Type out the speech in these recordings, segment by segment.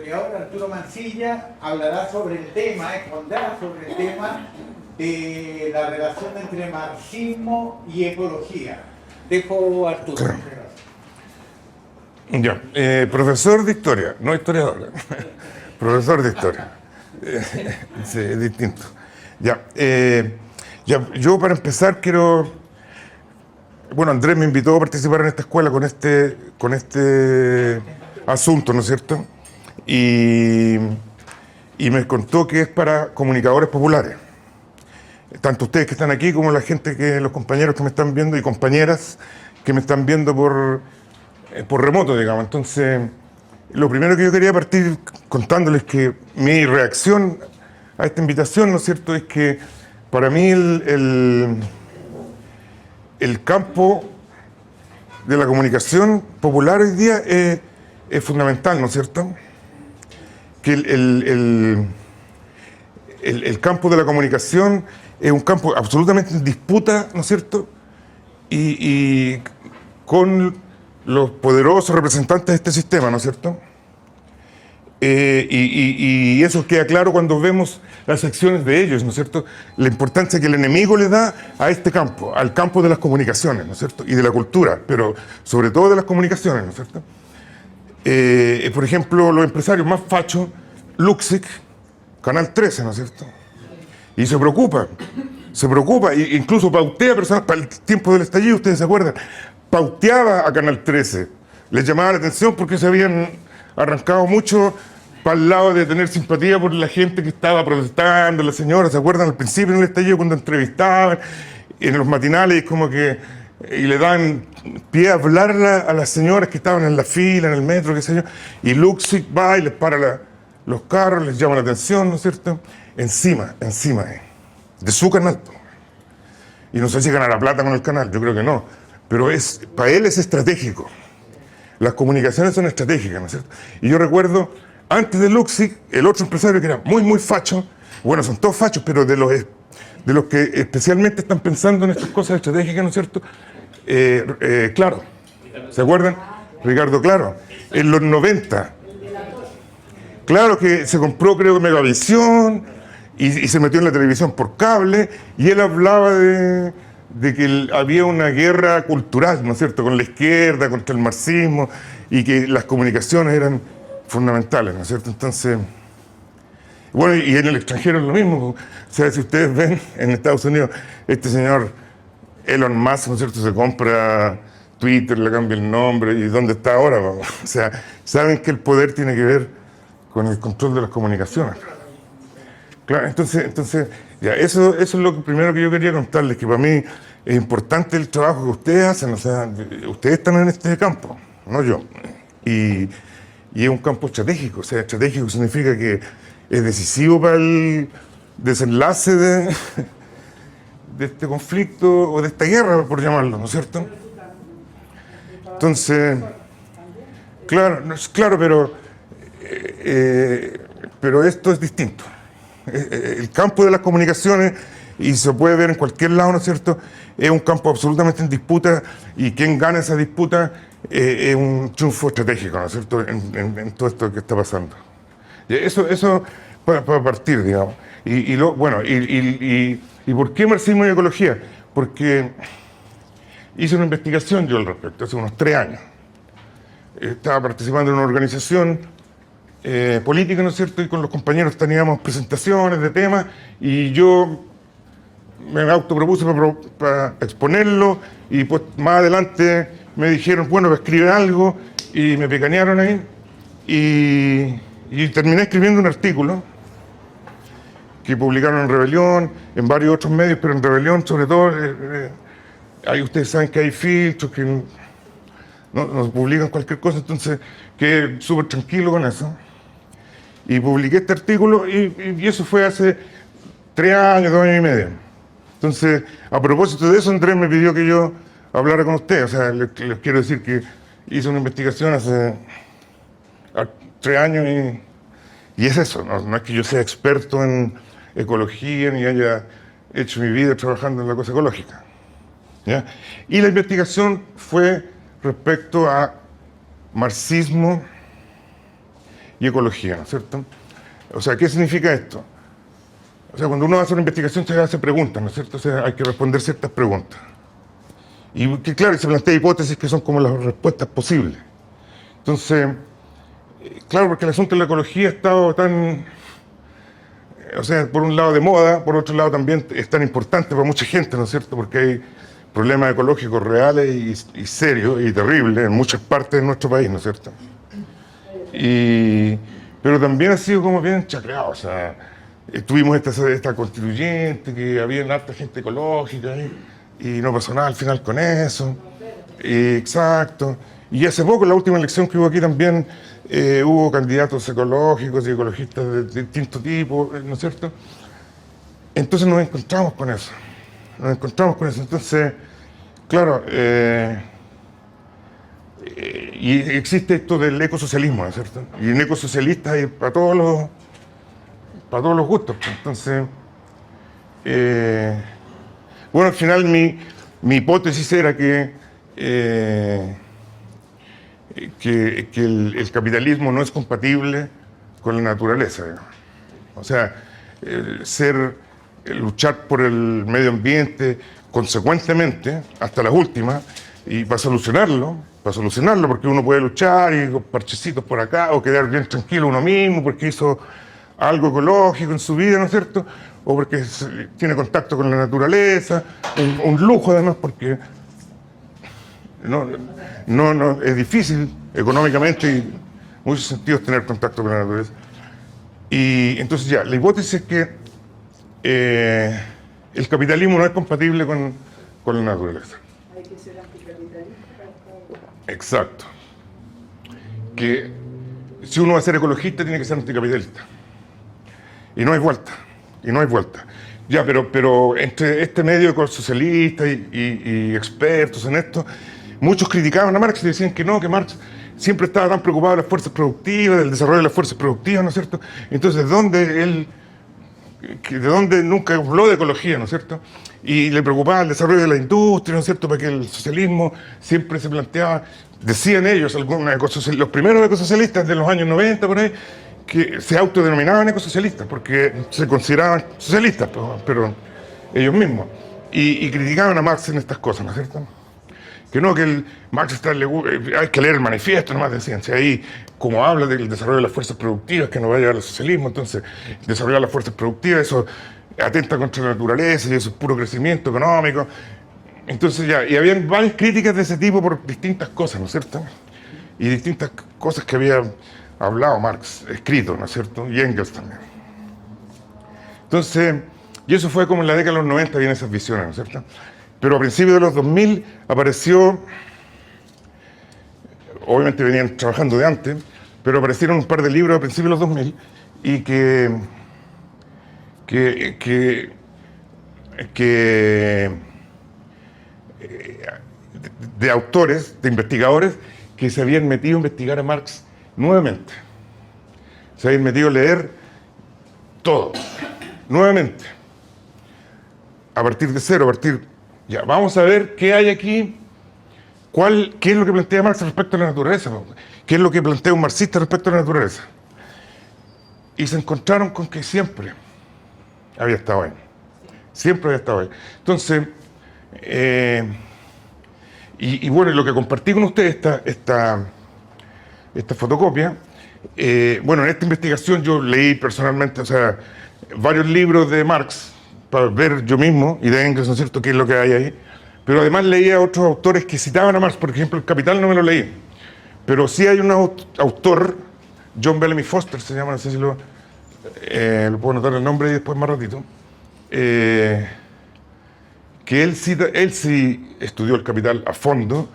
historiador Arturo Mancilla hablará sobre el tema, expondrá sobre el tema de la relación entre marxismo y ecología. Dejo a Arturo. Claro. Ya, profesor de historia, no historiador, profesor de historia. Sí, es distinto. Ya, yo para empezar quiero... Bueno, Andrés me invitó a participar en esta escuela con este asunto, ¿no es cierto? Y me contó que es para comunicadores populares. Tanto ustedes que están aquí como la gente, los compañeros que me están viendo y compañeras que me están viendo por remoto, digamos. Entonces, lo primero que yo quería partir contándoles que mi reacción a esta invitación, ¿no es cierto?, es que para mí el campo de la comunicación popular hoy día es fundamental, ¿no es cierto? Que el campo de la comunicación es un campo absolutamente en disputa, ¿no es cierto? Y con los poderosos representantes de este sistema, ¿no es cierto? Y eso queda claro cuando vemos las acciones de ellos, ¿no es cierto? La importancia que el enemigo le da a este campo, al campo de las comunicaciones, ¿no es cierto? Y de la cultura, pero sobre todo de las comunicaciones, ¿no es cierto? Por ejemplo, los empresarios más fachos, Luksic, Canal 13, ¿no es cierto? Y se preocupa, e incluso pautea personas para el tiempo del estallido, ustedes se acuerdan, pauteaba a Canal 13, les llamaba la atención porque se habían arrancado mucho para el lado de tener simpatía por la gente que estaba protestando, las señoras, ¿se acuerdan? Al principio en el estallido cuando entrevistaban, en los matinales como que, y le dan pie a hablar a las señoras que estaban en la fila, en el metro, qué sé yo, y Luksic va y les para los carros, les llama la atención, ¿no es cierto? Encima, de su canal. Y no sé si ganará plata con el canal, yo creo que no, pero para él es estratégico. Las comunicaciones son estratégicas, ¿no es cierto? Y yo recuerdo, antes de Luksic, el otro empresario que era muy facho, bueno, son todos fachos, pero de los que especialmente están pensando en estas cosas estratégicas, ¿no es cierto? Claro, ¿se acuerdan? Ricardo Claro, en los 90. Claro que se compró, creo, Megavisión y se metió en la televisión por cable y él hablaba de que había una guerra cultural, ¿no es cierto?, con la izquierda, contra el marxismo y que las comunicaciones eran fundamentales, ¿no es cierto? Entonces, bueno, y en el extranjero es lo mismo. O sea, si ustedes ven en Estados Unidos, este señor Elon Musk, ¿no es cierto?, se compra Twitter, le cambia el nombre y ¿dónde está ahora? O sea, saben que el poder tiene que ver con el control de las comunicaciones. Claro, entonces ya, eso es lo primero que yo quería contarles, que para mí es importante el trabajo que ustedes hacen, o sea, ustedes están en este campo, no yo. Y es un campo estratégico, o sea, estratégico significa que es decisivo para el desenlace de este conflicto o de esta guerra, por llamarlo, ¿no es cierto? Entonces, claro, pero esto es distinto. El campo de las comunicaciones, y se puede ver en cualquier lado, ¿no es cierto?, es un campo absolutamente en disputa, y quien gana esa disputa es un triunfo estratégico, ¿no es cierto?, en todo esto que está pasando. Eso para partir, digamos. ¿Y por qué marxismo y ecología? Porque hice una investigación yo al respecto, hace unos 3 años. Estaba participando en una organización política, ¿no es cierto? Y con los compañeros teníamos presentaciones de temas y yo me autopropuse para exponerlo y pues más adelante me dijeron, bueno, escribe algo y me picanearon ahí y terminé escribiendo un artículo que publicaron en Rebelión, en varios otros medios, pero en Rebelión sobre todo, ahí ustedes saben que hay filtros, que no publican cualquier cosa, entonces quedé súper tranquilo con eso. Y publiqué este artículo y eso fue hace 3 años, 2 años y medio. Entonces, a propósito de eso, Andrés me pidió que yo hablara con ustedes. O sea, les quiero decir que hice una investigación hace 3 años y es eso. No es que yo sea experto en ecología ni haya hecho mi vida trabajando en la cosa ecológica, ¿ya? Y la investigación fue respecto a marxismo y ecología, ¿no es cierto? O sea, ¿qué significa esto? O sea, cuando uno hace una investigación se hace preguntas, ¿no es cierto? O sea, hay que responder ciertas preguntas. Y que claro, se plantea hipótesis que son como las respuestas posibles. Entonces, claro, porque el asunto de la ecología ha estado tan, o sea, por un lado de moda, por otro lado también es tan importante para mucha gente, ¿no es cierto? Porque hay problemas ecológicos reales y serios y terribles en muchas partes de nuestro país, ¿no es cierto? Pero también ha sido como bien chacreado, o sea, tuvimos esta constituyente, que había harta gente ecológica y no pasó nada al final con eso. Exacto. Y hace poco, en la última elección que hubo aquí también, hubo candidatos ecológicos y ecologistas de distinto tipo, ¿no es cierto? Entonces nos encontramos con eso. Entonces, claro, y existe esto del ecosocialismo, ¿no es cierto? Y en ecosocialistas hay para todos los gustos. Entonces, bueno, al final mi hipótesis era que el capitalismo no es compatible con la naturaleza, digamos. O sea, luchar por el medio ambiente consecuentemente, hasta las últimas, y para solucionarlo, porque uno puede luchar y con parchecitos por acá, o quedar bien tranquilo uno mismo porque hizo algo ecológico en su vida, ¿no es cierto? O porque tiene contacto con la naturaleza, un lujo además, porque no es difícil económicamente y en muchos sentidos tener contacto con la naturaleza. Y entonces ya, la hipótesis es que el capitalismo no es compatible con la naturaleza. Hay que ser anticapitalista para estar... Exacto. Que si uno va a ser ecologista tiene que ser anticapitalista. Y no hay vuelta. Ya, pero entre este medio ecosocialista y expertos en esto, muchos criticaban a Marx y decían que no, que Marx siempre estaba tan preocupado de las fuerzas productivas, del desarrollo de las fuerzas productivas, ¿no es cierto? Entonces, ¿de dónde nunca habló de ecología, ¿no es cierto? Y le preocupaba el desarrollo de la industria, ¿no es cierto? Para que el socialismo siempre se planteaba, decían ellos, los primeros ecosocialistas de los años 90, por ahí, que se autodenominaban ecosocialistas, porque se consideraban socialistas, pero ellos mismos. Y criticaban a Marx en estas cosas, ¿no es cierto? Que no, que Marx hay que leer el manifiesto, nomás decían. Si ahí, como habla del desarrollo de las fuerzas productivas, que nos va a llevar al socialismo, entonces desarrollar las fuerzas productivas, eso atenta contra la naturaleza y eso es puro crecimiento económico. Entonces ya, y habían varias críticas de ese tipo por distintas cosas, ¿no es cierto? Y distintas cosas que había hablado Marx, escrito, ¿no es cierto? Y Engels también. Entonces, y eso fue como en la década de los 90 habían esas visiones, ¿no es cierto? Pero a principios de los 2000 apareció, obviamente venían trabajando de antes, pero aparecieron un par de libros a principios de los 2000 y de autores, de investigadores que se habían metido a investigar a Marx nuevamente. Se habían metido a leer todo, nuevamente. A partir de cero, ya, vamos a ver qué hay aquí, qué es lo que plantea Marx respecto a la naturaleza, qué es lo que plantea un marxista respecto a la naturaleza. Y se encontraron con que siempre había estado ahí. Siempre había estado ahí. Entonces, y bueno, lo que compartí con ustedes, esta fotocopia, bueno, en esta investigación yo leí personalmente, o sea, varios libros de Marx, para ver yo mismo, y de Engels, ¿no es cierto?, qué es lo que hay ahí. Pero además leía a otros autores que citaban a Marx. Por ejemplo, El Capital no me lo leí. Pero sí hay un autor, John Bellamy Foster se llama, no sé si lo puedo anotar el nombre y después más ratito, que él sí estudió El Capital a fondo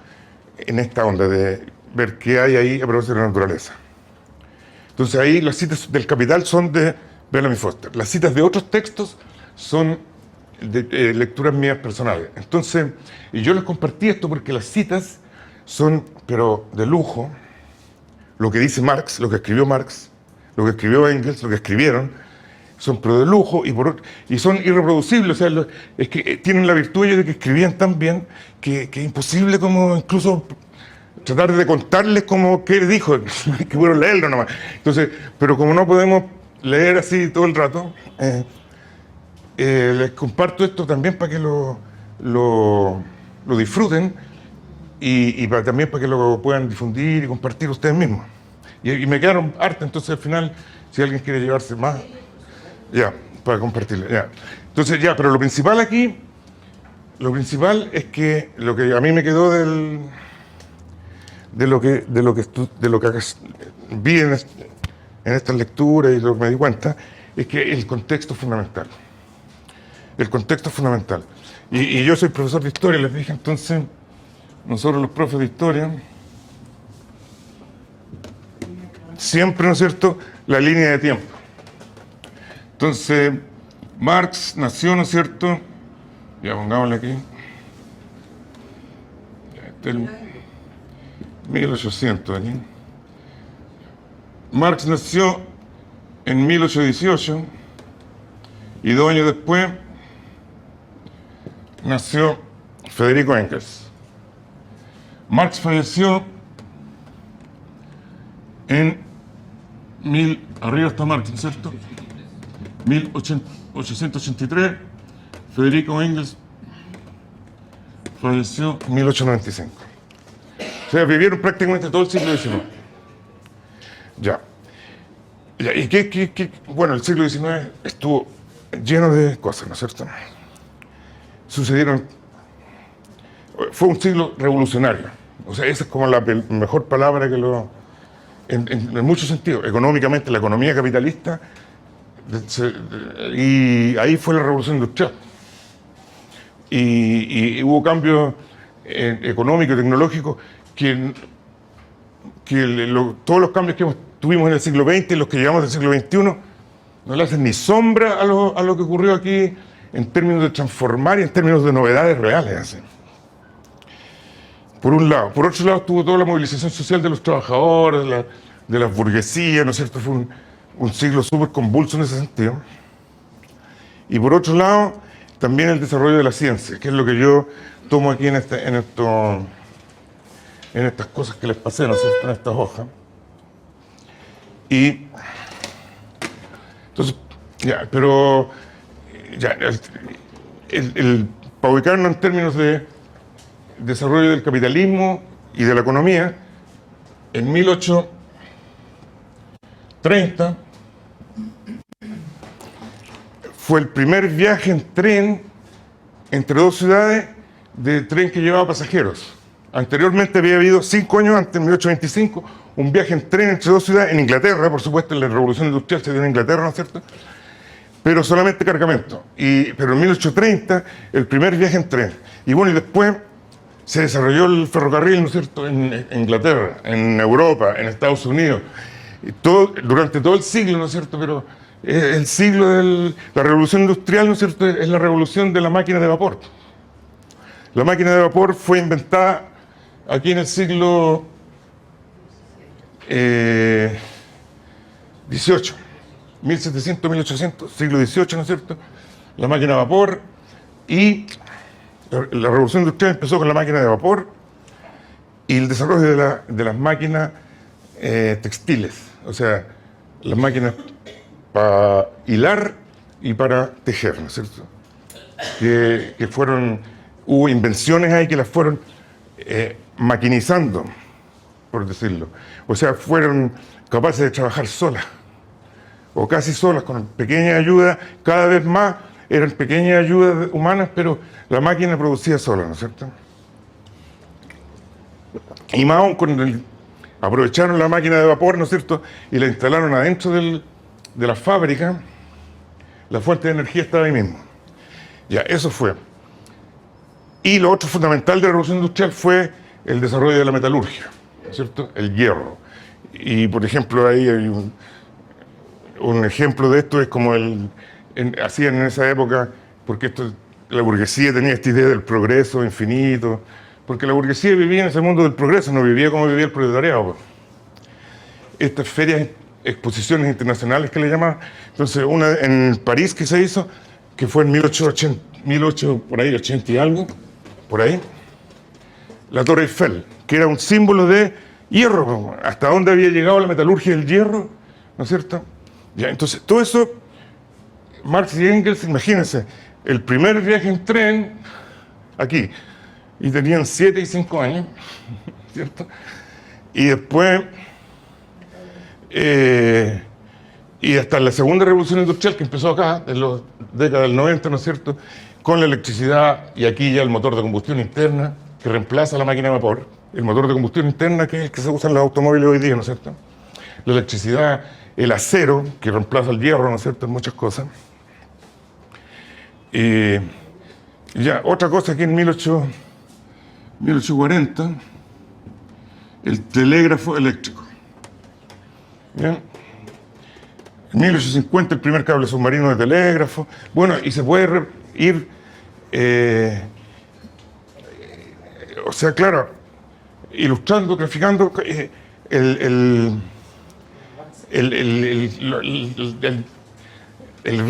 en esta onda de ver qué hay ahí a propósito de la naturaleza. Entonces ahí las citas del Capital son de Bellamy Foster. Las citas de otros textos son de lecturas mías personales. Entonces, y yo les compartí esto porque las citas son, pero de lujo, lo que dice Marx, lo que escribió Marx, lo que escribió Engels, lo que escribieron, son pero de lujo y son irreproducibles. O sea, es que tienen la virtud ellos de que escribían tan bien que es imposible como incluso tratar de contarles como qué dijo, que bueno leerlo nomás. Entonces, pero como no podemos leer así todo el rato, les comparto esto también para que lo disfruten y también para que lo puedan difundir y compartir ustedes mismos. Y me quedaron harta, entonces al final, si alguien quiere llevarse más, ya, para compartirlo, ya. Entonces ya, pero lo principal aquí, es que lo que a mí me quedó de lo que vi en estas lecturas y lo que me di cuenta, es que el contexto es fundamental. El contexto es fundamental. Y yo soy profesor de historia, les dije, entonces, nosotros los profes de historia, siempre, ¿no es cierto?, la línea de tiempo. Entonces, Marx nació, ¿no es cierto?, ya pongámosle aquí, el 1800 aquí. Marx nació en 1818 y 2 años después nació Federico Engels. Marx falleció en arriba está Marx, ¿no es cierto? 1883. Federico Engels falleció en 1895. O sea, vivieron prácticamente todo el siglo XIX. Ya. ¿Y bueno, el siglo XIX estuvo lleno de cosas, ¿no es cierto? Fue un siglo revolucionario. O sea, esa es como la mejor palabra en muchos sentidos. Económicamente, la economía capitalista, y ahí fue la revolución industrial. Y hubo cambios económicos y tecnológicos todos los cambios que tuvimos en el siglo XX y los que llevamos del siglo XXI no le hacen ni sombra a lo que ocurrió aquí en términos de transformar y en términos de novedades reales. Así. Por un lado. Por otro lado estuvo toda la movilización social de los trabajadores, de las burguesías, ¿no es cierto? Fue un siglo súper convulso en ese sentido. Y por otro lado, también el desarrollo de la ciencia, que es lo que yo tomo aquí en estas cosas que les pasé, ¿no es cierto?, en estas hojas. Y entonces, ya, pero ya, para ubicarnos en términos de desarrollo del capitalismo y de la economía, en 1830 fue el primer viaje en tren entre dos ciudades, de tren que llevaba pasajeros. Anteriormente había habido, 5 años antes, en 1825, un viaje en tren entre dos ciudades, en Inglaterra, por supuesto, en la Revolución Industrial se dio en Inglaterra, ¿no es cierto?, pero solamente cargamento. Pero en 1830, el primer viaje en tren. Y bueno, y después se desarrolló el ferrocarril, ¿no es cierto?, en Inglaterra, en Europa, en Estados Unidos, durante todo el siglo, ¿no es cierto?, pero el siglo de la Revolución Industrial, ¿no es cierto?, es la revolución de la máquina de vapor. La máquina de vapor fue inventada aquí en el siglo XVIII, 1700, 1800, siglo XVIII, ¿no es cierto?, la máquina de vapor, y la revolución industrial empezó con la máquina de vapor y el desarrollo de las máquinas textiles, o sea, las máquinas para hilar y para tejer, ¿no es cierto?, que hubo invenciones ahí que las fueron maquinizando, por decirlo. O sea, fueron capaces de trabajar solas, o casi solas, con pequeña ayuda, cada vez más eran pequeñas ayudas humanas, pero la máquina producía sola, ¿no es cierto? Y más aún aprovecharon la máquina de vapor, ¿no es cierto?, y la instalaron adentro de la fábrica, la fuente de energía estaba ahí mismo. Ya, eso fue. Y lo otro fundamental de la revolución industrial fue el desarrollo de la metalurgia, ¿no es cierto?, el hierro. Y, por ejemplo, ahí hay un ejemplo de esto, es como hacían en esa época, porque la burguesía tenía esta idea del progreso infinito, porque la burguesía vivía en ese mundo del progreso, no vivía como vivía el proletariado. Pues. Estas ferias, exposiciones internacionales que le llamaban, entonces una en París que se hizo, que fue en 1880 y algo, por ahí, la Torre Eiffel, que era un símbolo de hierro, hasta dónde había llegado la metalurgia del hierro, ¿no es cierto? Ya, entonces, todo eso, Marx y Engels, imagínense, el primer viaje en tren, aquí, y tenían 7 y 5 años, ¿cierto? Y después, y hasta la segunda revolución industrial que empezó acá, en las décadas del 90, ¿no es cierto?, con la electricidad, y aquí ya el motor de combustión interna, que reemplaza la máquina de vapor, el motor de combustión interna, que es el que se usa en los automóviles hoy día, ¿no es cierto?, la electricidad, el acero, que reemplaza el hierro, ¿no es cierto?, en muchas cosas. Ya, otra cosa que en 1840, el telégrafo eléctrico. ¿Bien? En 1850 el primer cable submarino de telégrafo. Bueno, y se puede ir, o sea, claro, ilustrando, graficando el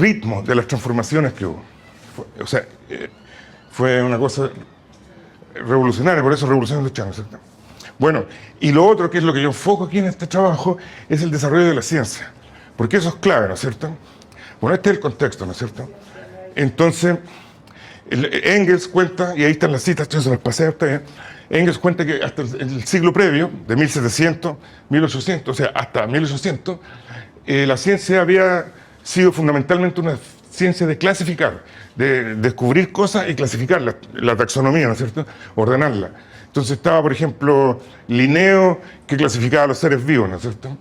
ritmo de las transformaciones que hubo. O sea, fue una cosa revolucionaria, por eso revolución industrial, ¿cierto? Bueno, y lo otro, que es lo que yo enfoco aquí en este trabajo, es el desarrollo de la ciencia, porque eso es clave, ¿no es cierto? Bueno, este es el contexto, ¿no es cierto? Entonces, Engels cuenta, y ahí están las citas, yo se las pasé a ustedes, Engels cuenta que hasta el siglo previo, de 1700, 1800, o sea, hasta 1800, la ciencia había sido fundamentalmente una ciencia de clasificar, de descubrir cosas y clasificar la taxonomía, ¿no es cierto? Ordenarla. Entonces estaba, por ejemplo, Linneo, que clasificaba a los seres vivos, ¿no es cierto?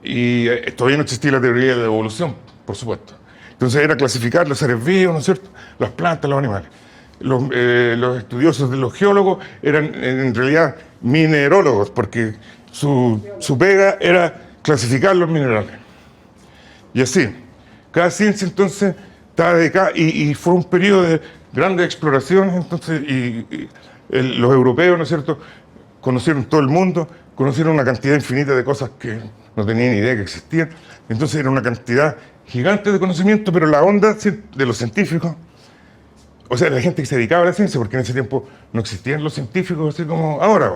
Y todavía no existía la teoría de la evolución, por supuesto. Entonces era clasificar los seres vivos, ¿no es cierto? Las plantas, los animales. Los estudiosos de los geólogos eran en realidad minerólogos, porque su pega era clasificar los minerales. Y así, cada ciencia entonces estaba dedicada, y fue un periodo de grandes exploraciones, entonces, los europeos, ¿no es cierto?, conocieron todo el mundo, conocieron una cantidad infinita de cosas que no tenían idea que existían. Entonces era una cantidad gigante de conocimiento, pero la onda de los científicos, o sea, la gente que se dedicaba a la ciencia, porque en ese tiempo no existían los científicos así como ahora.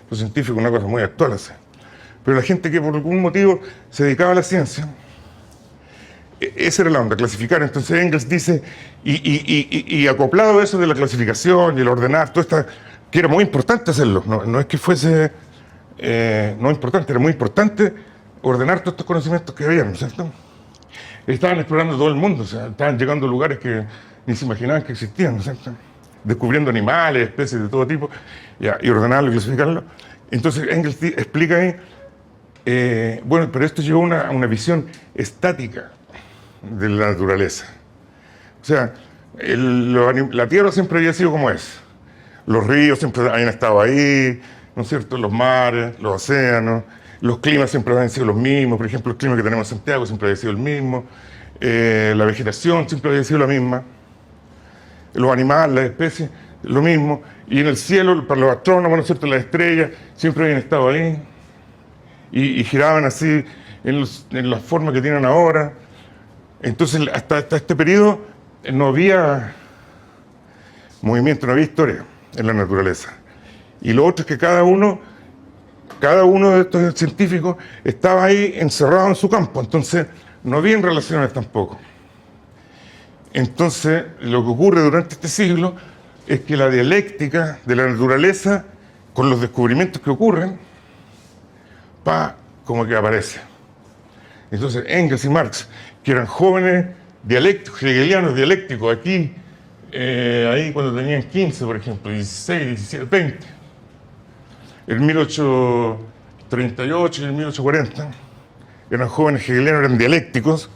Los científicos, una cosa muy actual así. Pero la gente que por algún motivo se dedicaba a la ciencia, esa era la onda, clasificar. Entonces Engels dice, y acoplado a eso de la clasificación y el ordenar, todo esto, que era muy importante hacerlo, no es que fuese no importante, era muy importante ordenar todos estos conocimientos que había, ¿no es cierto? Estaban explorando todo el mundo, o sea, estaban llegando a lugares que ni se imaginaban que existían, ¿no es cierto? Descubriendo animales, especies de todo tipo, y ordenarlo y clasificarlo. Entonces Engels explica ahí, bueno, pero esto llevó a una visión estática de la naturaleza. O sea, la Tierra siempre había sido como es. Los ríos siempre habían estado ahí, ¿no es cierto? Los mares, los océanos, los climas siempre habían sido los mismos. Por ejemplo, el clima que tenemos en Santiago siempre había sido el mismo. La vegetación siempre había sido la misma. Los animales, las especies, lo mismo. Y en el cielo, para los astrónomos, ¿no es cierto?, las estrellas siempre habían estado ahí. Y giraban así en la forma que tienen ahora. Entonces, hasta este periodo no había movimiento, no había historia en la naturaleza. Y lo otro es que cada uno de estos científicos estaba ahí encerrado en su campo, entonces no había relaciones tampoco. Entonces, lo que ocurre durante este siglo es que la dialéctica de la naturaleza, con los descubrimientos que ocurren, como que aparece. Entonces, Engels y Marx, que eran jóvenes dialécticos, hegelianos dialécticos, aquí, ahí cuando tenían 15, por ejemplo, 16, 17, 20, en 1838 y en 1840, eran jóvenes hegelianos, eran dialécticos,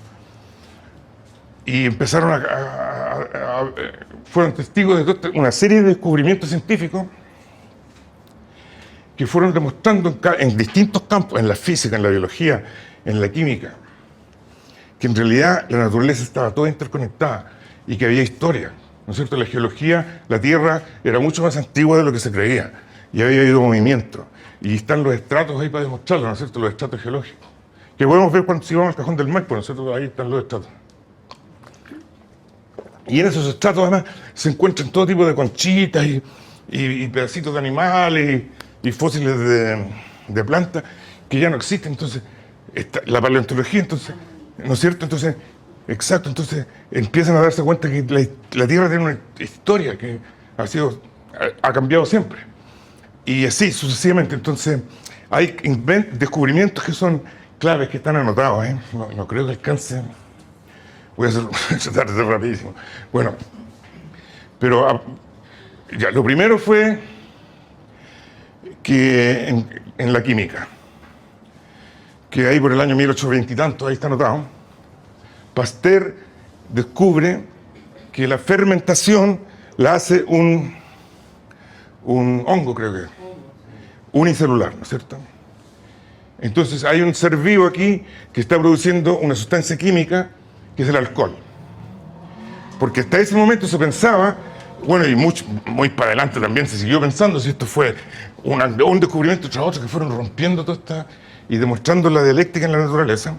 y empezaron fueron testigos de toda una serie de descubrimientos científicos que fueron demostrando en distintos campos, en la física, en la biología, en la química, que en realidad la naturaleza estaba toda interconectada y que había historia, ¿no es cierto? La geología, la Tierra era mucho más antigua de lo que se creía y había habido movimiento. Y están los estratos ahí para demostrarlo, ¿no es cierto? Los estratos geológicos, que podemos ver cuando si vamos al Cajón del Maipo, ¿no es cierto? Ahí están los estratos. Y en esos estratos además se encuentran todo tipo de conchitas y y pedacitos de animales y fósiles de plantas que ya no existen. Entonces, la paleontología, entonces, ¿no es cierto? Entonces, exacto, entonces empiezan a darse cuenta que la Tierra tiene una historia que ha cambiado siempre. Y así sucesivamente. Entonces, hay descubrimientos que son claves, que están anotados. No creo que alcance. Voy a tratar de ser rapidísimo. Bueno, pero ya, lo primero fue que en la química, que ahí por el año 1820 y tanto, ahí está anotado, Pasteur descubre que la fermentación la hace un hongo, creo que, unicelular, ¿no es cierto? Entonces hay un ser vivo aquí que está produciendo una sustancia química que es el alcohol. Porque hasta ese momento se pensaba, bueno, y muy para adelante también se siguió pensando, si esto fue un descubrimiento tras otro que fueron rompiendo todo esto y demostrando la dialéctica en la naturaleza.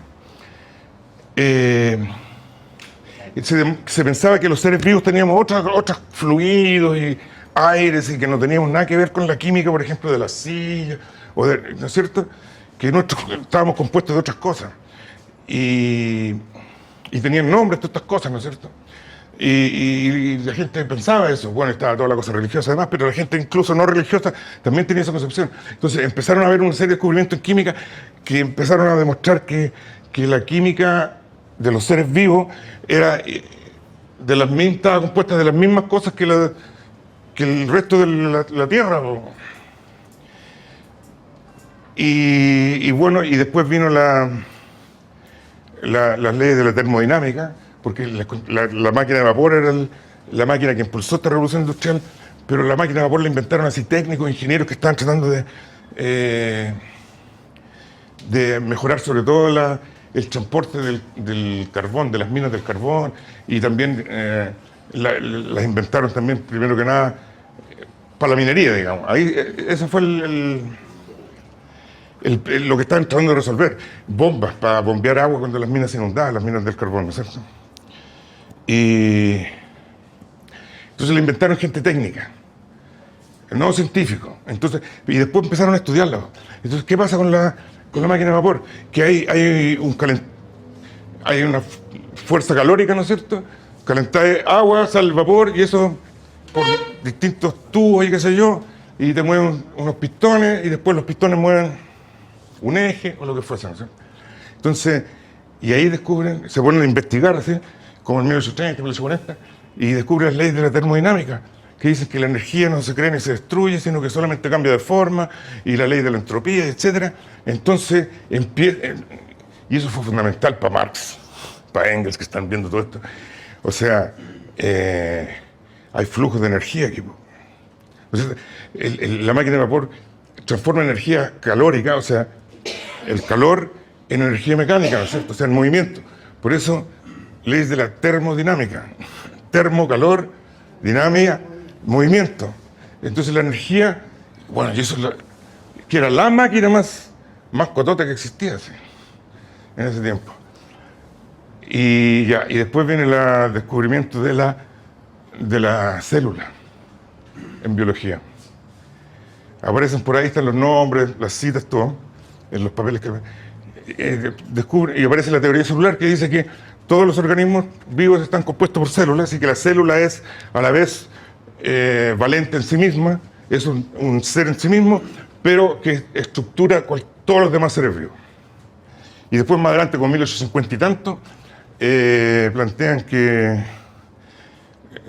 Se pensaba que los seres vivos teníamos otros fluidos y aires y que no teníamos nada que ver con la química, por ejemplo, de la silla, ¿no es cierto? Que estábamos compuestos de otras cosas. Y tenían nombres todas estas cosas, ¿no es cierto? Y la gente pensaba eso. Bueno, estaba toda la cosa religiosa además, pero la gente incluso no religiosa también tenía esa concepción. Entonces empezaron a haber una serie de descubrimientos en química que empezaron a demostrar que la química de los seres vivos estaba compuesta de las mismas cosas que el resto de la Tierra. Y bueno, y después vino las leyes de la termodinámica, porque la máquina de vapor era la máquina que impulsó esta revolución industrial, pero la máquina de vapor la inventaron así técnicos, ingenieros que estaban tratando de mejorar sobre todo el transporte del carbón, de las minas del carbón, y también las inventaron también, primero que nada, para la minería, digamos. Ahí, eso fue lo que estaban tratando de resolver. Bombas para bombear agua cuando las minas se inundaban, las minas del carbón, ¿no es cierto? Y entonces la inventaron gente técnica, no científicos. Entonces, y después empezaron a estudiarlo. Entonces, ¿qué pasa con la máquina de vapor? Que hay una fuerza calórica, ¿no es cierto? Calentar agua, sale el vapor, y eso por distintos tubos y qué sé yo, y te mueven unos pistones, y después los pistones mueven un eje o lo que fuese, ¿no es cierto? Entonces, y ahí se ponen a investigar, así, como en 1830, 1840, y descubren las leyes de la termodinámica, que dicen que la energía no se crea ni se destruye, sino que solamente cambia de forma, y la ley de la entropía, etc. Entonces, y eso fue fundamental para Marx, para Engels, que están viendo todo esto. O sea, hay flujos de energía aquí. O sea, la máquina de vapor transforma energía calórica, o sea, el calor en energía mecánica, ¿no es cierto? O sea, en movimiento. Por eso, leyes de la termodinámica. Termo, calor, dinámica, movimiento. Entonces la energía, bueno, y eso que era la máquina más cotota que existía, ¿sí?, en ese tiempo. Y después viene el descubrimiento de la célula en biología. Aparecen por ahí, están los nombres, las citas, todo, en los papeles que descubre, y aparece la teoría celular que dice que todos los organismos vivos están compuestos por células y que la célula es a la vez valente en sí misma, es un ser en sí mismo, pero que estructura todos los demás seres vivos. Y después más adelante, con 1850 y tanto, plantean que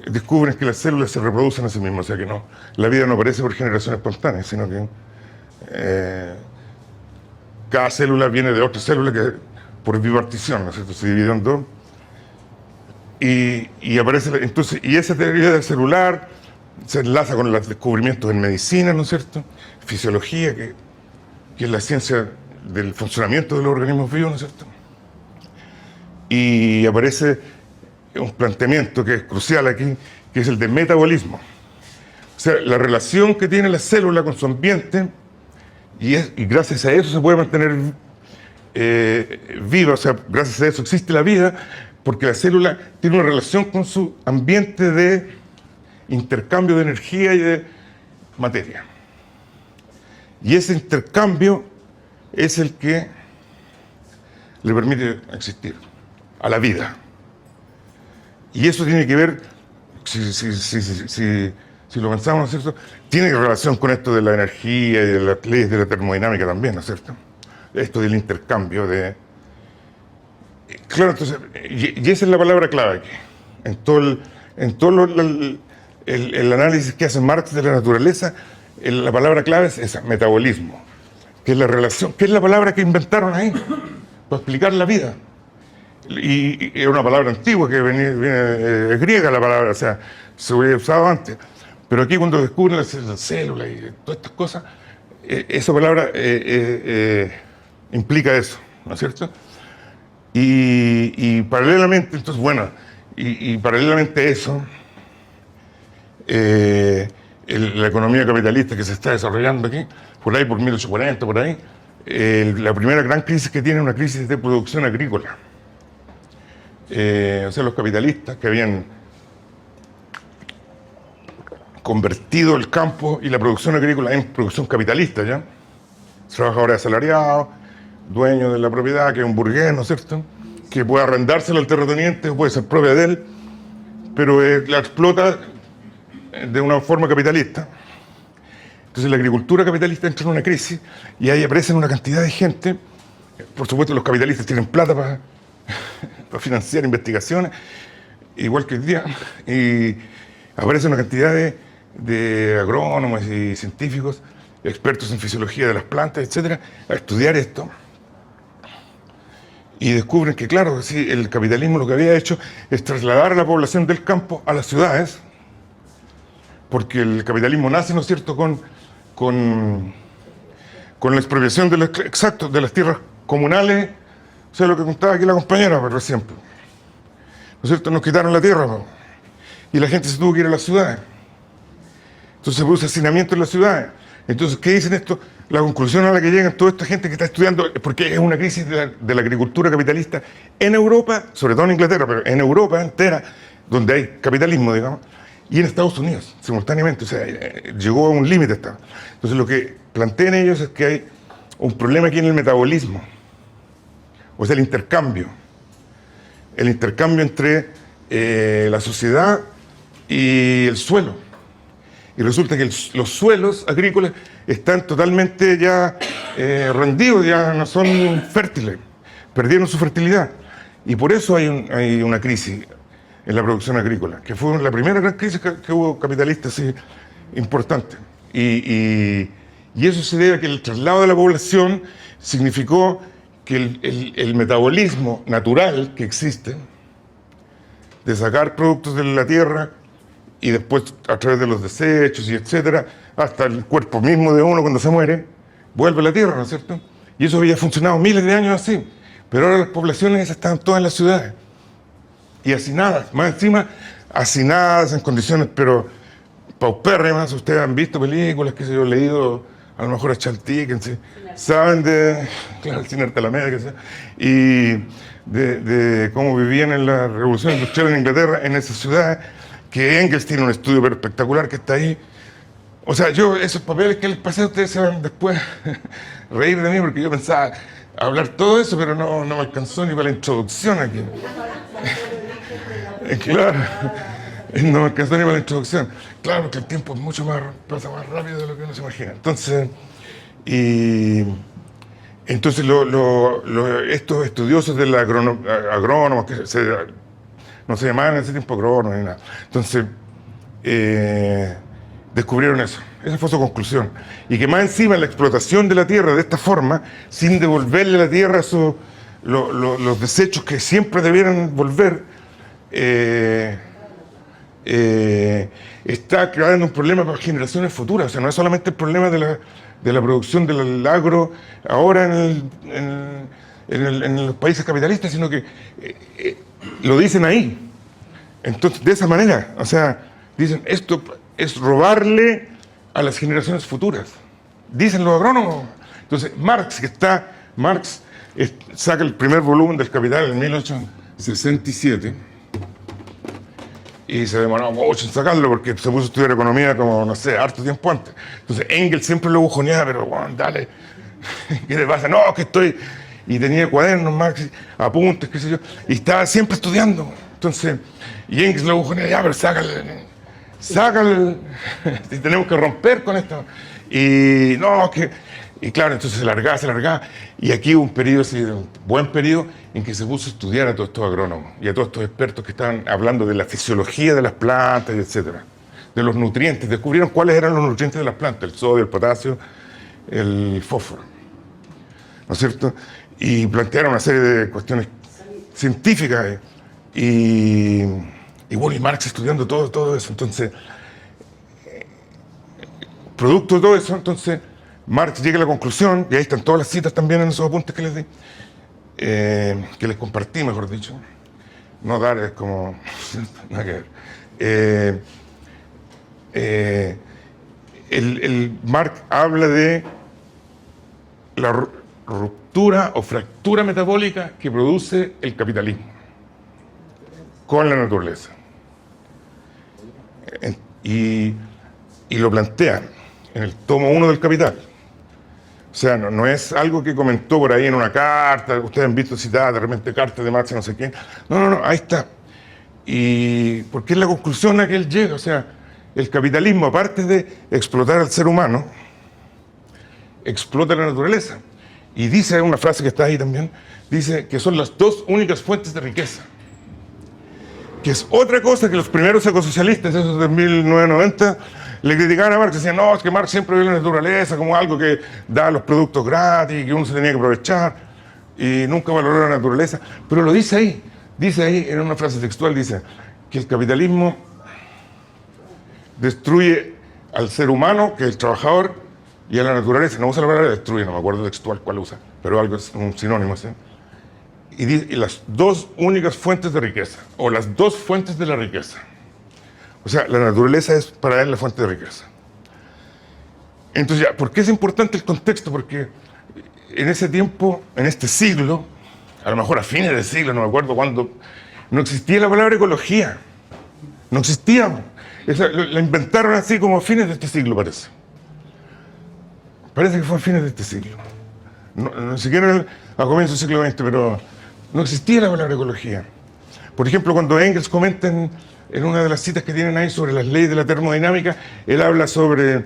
descubren que las células se reproducen a sí mismas, o sea que la vida no aparece por generación espontánea, sino que cada célula viene de otra célula que por bipartición, ¿no es cierto?, se divide en dos. Y aparece, entonces, y esa teoría del celular se enlaza con los descubrimientos en medicina, ¿no es cierto?, fisiología, que es la ciencia del funcionamiento de los organismos vivos, ¿no es cierto? Y aparece un planteamiento que es crucial aquí, que es el de metabolismo. O sea, la relación que tiene la célula con su ambiente, y gracias a eso se puede mantener viva, o sea, gracias a eso existe la vida, porque la célula tiene una relación con su ambiente de intercambio de energía materia. Y ese intercambio es el que le permite existir a la vida. Y eso tiene que ver, si lo pensamos, ¿no es cierto?, tiene relación con esto de la energía y de las leyes de la termodinámica también, ¿no es cierto? Esto del intercambio de... Claro, entonces, y esa es la palabra clave aquí, en todo el análisis que hace Marx de la naturaleza. La palabra clave es esa, metabolismo, que es la relación, que es la palabra que inventaron ahí para explicar la vida. Y es una palabra antigua que viene griega la palabra, o sea, se hubiera usado antes. Pero aquí cuando descubren las células y todas estas cosas, esa palabra implica eso, ¿no es cierto? Y paralelamente, entonces, bueno, y paralelamente a eso, la economía capitalista que se está desarrollando aquí, por ahí por 1840, por ahí, la primera gran crisis que tiene es una crisis de producción agrícola. O sea, los capitalistas que habían convertido el campo y la producción agrícola en producción capitalista, ¿ya? Trabajadores asalariados, dueño de la propiedad, que es un burgués, ¿no es cierto?, que puede arrendárselo al terrateniente o puede ser propia de él, pero la explota de una forma capitalista. Entonces la agricultura capitalista entra en una crisis y ahí aparecen una cantidad de gente. Por supuesto, los capitalistas tienen plata para financiar investigaciones, igual que hoy día, y aparece una cantidad de agrónomos y científicos, expertos en fisiología de las plantas, etcétera, a estudiar esto. Y descubren que, claro, sí, el capitalismo lo que había hecho es trasladar a la población del campo a las ciudades, porque el capitalismo nace, ¿no es cierto?, con la expropiación de las tierras comunales, o sea, lo que contaba aquí la compañera, por ejemplo. ¿No es cierto? Nos quitaron la tierra, ¿no?, y la gente se tuvo que ir a las ciudades. Entonces se produce hacinamiento en las ciudades. Entonces, ¿qué dicen esto? La conclusión a la que llegan toda esta gente que está estudiando, porque es una crisis de la agricultura capitalista en Europa, sobre todo en Inglaterra, pero en Europa entera, donde hay capitalismo, digamos, y en Estados Unidos, simultáneamente. O sea, llegó a un límite. Entonces, lo que plantean ellos es que hay un problema aquí en el metabolismo, o sea, el intercambio entre la sociedad y el suelo. Y resulta que los suelos agrícolas están totalmente ya rendidos, ya no son fértiles, perdieron su fertilidad. Y por eso hay una crisis en la producción agrícola, que fue la primera gran crisis que hubo capitalista así importante. Y eso se debe a que el traslado de la población significó que el metabolismo natural que existe, de sacar productos de la tierra, y después a través de los desechos y etcétera, hasta el cuerpo mismo de uno cuando se muere, vuelve a la tierra, ¿no es cierto? Y eso había funcionado miles de años así, pero ahora las poblaciones están todas en las ciudades, y hacinadas, más encima, hacinadas en condiciones, pero paupérrimas. Ustedes han visto películas que se han leído, a lo mejor a Chaltí, saben de, claro, el cine Alameda, que sea, y de cómo vivían en la Revolución Industrial en Inglaterra, en esas ciudades, que Engels tiene un estudio pero espectacular que está ahí. O sea, esos papeles que les pasé a ustedes se van después reír de mí, porque yo pensaba hablar todo eso, pero no me alcanzó ni para la introducción aquí. Claro, no me alcanzó ni para la introducción. Claro, porque el tiempo es mucho pasa más rápido de lo que uno se imagina. Entonces, estos estudiosos de la agrónomos, que no se llamaban en ese tiempo agrónomos ni nada. Entonces, descubrieron eso. Esa fue su conclusión. Y que más encima la explotación de la tierra de esta forma, sin devolverle a la tierra los desechos que siempre debieran volver, está creando un problema para generaciones futuras. O sea, no es solamente el problema de la producción del agro ahora en los países capitalistas, sino que lo dicen ahí. Entonces, de esa manera, o sea, dicen, esto es robarle a las generaciones futuras. Dicen los agrónomos. Entonces, Marx saca el primer volumen del Capital en 1867, y se demoró mucho en sacarlo porque se puso a estudiar economía como, no sé, harto tiempo antes. Entonces Engels siempre lo bujoneaba, pero bueno, dale, ¿qué te pasa? No, que estoy... Y tenía cuadernos, Marx, apuntes, qué sé yo, y estaba siempre estudiando. Entonces, y Engels lo bujoneaba, ya, pero sácale, y tenemos que romper con esto. Y no, y claro, entonces se largaba, y aquí hubo un periodo, así, un buen periodo, en que se puso a estudiar a todos estos agrónomos y a todos estos expertos que estaban hablando de la fisiología de las plantas, etcétera, de los nutrientes, descubrieron cuáles eran los nutrientes de las plantas, el sodio, el potasio, el fósforo, ¿no es cierto? Y plantearon una serie de cuestiones científicas, y bueno, y Marx estudiando todo eso, entonces, producto de todo eso, entonces, Marx llega a la conclusión, y ahí están todas las citas también en esos apuntes que les di, que les compartí, mejor dicho. No dar es como... nada que ver. El Marx habla de la ruptura o fractura metabólica que produce el capitalismo con la naturaleza. Y lo plantea en el tomo 1 del Capital. O sea, no es algo que comentó por ahí en una carta, ustedes han visto citadas de repente cartas de Marx, no sé quién. No, ahí está. Y porque es la conclusión a que él llega. O sea, el capitalismo, aparte de explotar al ser humano, explota la naturaleza. Y dice una frase que está ahí también, dice que son las dos únicas fuentes de riqueza. Que es otra cosa que los primeros ecosocialistas, esos de 1990, le criticaban a Marx, decían, no, es que Marx siempre vio la naturaleza como algo que da los productos gratis, que uno se tenía que aprovechar, y nunca valoró la naturaleza. Pero lo dice ahí en una frase textual, dice que el capitalismo destruye al ser humano, que es el trabajador, y a la naturaleza. No usa la palabra destruye, no me acuerdo textual cuál usa, pero algo es un sinónimo, ¿sí? Y las dos únicas fuentes de riqueza, o las dos fuentes de la riqueza. O sea, la naturaleza es para él la fuente de riqueza. Entonces, ¿por qué es importante el contexto? Porque en ese tiempo, en este siglo, a lo mejor a fines del siglo, no me acuerdo cuándo, no existía la palabra ecología. No existía. La inventaron así como a fines de este siglo, parece. Parece que fue a fines de este siglo. No siquiera a comienzos del siglo XX, pero no existía la palabra ecología. Por ejemplo, cuando Engels comenta en una de las citas que tienen ahí sobre las leyes de la termodinámica, él habla sobre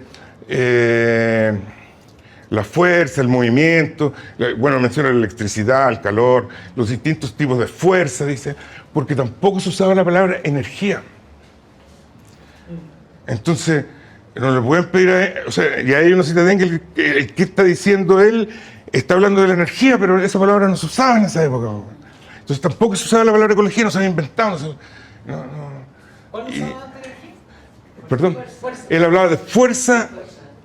la fuerza, el movimiento, bueno, menciona la electricidad, el calor, los distintos tipos de fuerza, dice, porque tampoco se usaba la palabra energía. Entonces, no le pueden pedir o sea, y hay una cita de Engels, ¿qué está diciendo él? Está hablando de la energía, pero esa palabra no se usaba en esa época. Entonces tampoco se usaba la palabra ecología, no se había inventado. ¿Cuál usaba antes energía? Perdón, él hablaba de fuerza,